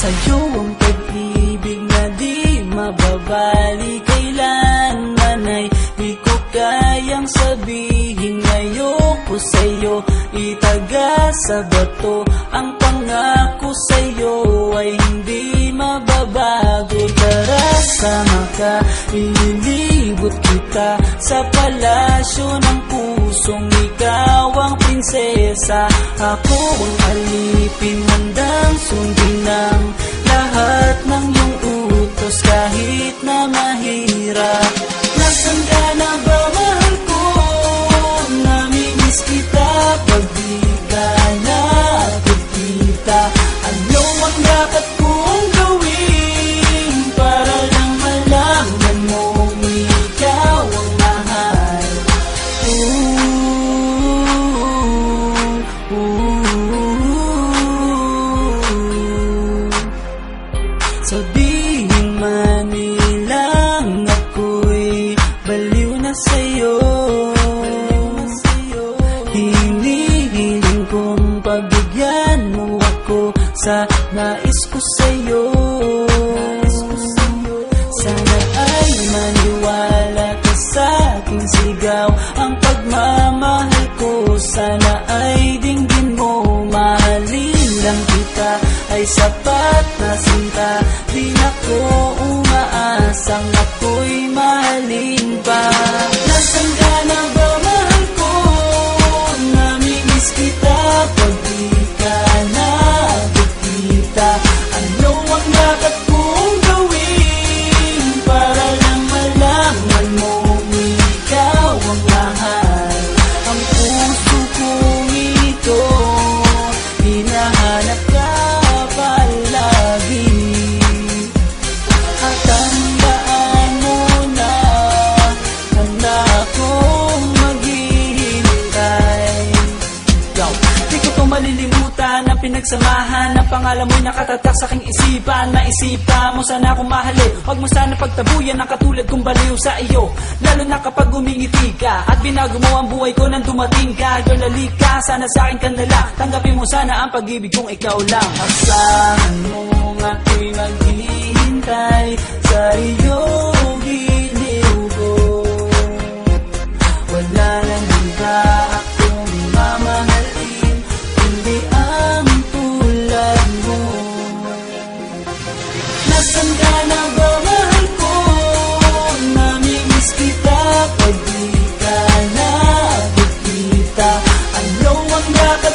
Sa'yo ang pag-ibig na di mababali, kailanman ay di ko kayang sabihin. Ngayoko sa'yo itaga sa bato, ang pangako sa'yo ay hindi mababago. Tara, sama ka, ililibot kita sa palasyo ng pusong ikaw ang prinsesa. Ako ang alipin, handang sundin ng lahat ng iyong utos kahit na mahirap. Nasaan ka na ba, mahal ko? Namimiss kita pag di ka nakikita. Ano ang dapat kong gawin para lang malaman mong ikaw ang mahal? Sabihin man nilang ako'y baliw na sa'yo, hinihiling kong pagbigyan mo ako sa nais ko sa'yo. Sana ay maniwala ka sa aking sigaw, ang pagmamahal ko sana ay dinggin mo. Mahalin lang kita ay sapat na sinta, di ako umaasang ako'y mahalin pa. Nasaan ka na ba, mahal ko? Namimiss kita pag di ka nakikita. Ano ang dapat kong gawin para lang malaman mong ikaw ang mahal? Ang puso kong ito hinahanap ka palagi, at tandaan mo na handa akong maghihintay. Di ko to malilimutan ang pinagsamahan, ang pangalan mo'y nakatatak sa aking isipan. Maisipan mo sana akong mahalin, huwag mo sana pagtabuyan ang katulad kong baliw sa iyo. Lalo na kapag umingiti ka at binago mo ang buhay ko nang dumating ka. Girl, halika, sana sa akin ka na lang, tanggapin mo sana ang pag-ibig kong ikaw lang. Asahan mo ako'y maghihintay sa iyong giliw ko. Wala nang iba akong mamahalin kundi ang tulad mo. Nasaan ka na ba, mahal ko? Namimiss kita pag di ka nakikita. Ano ang dapat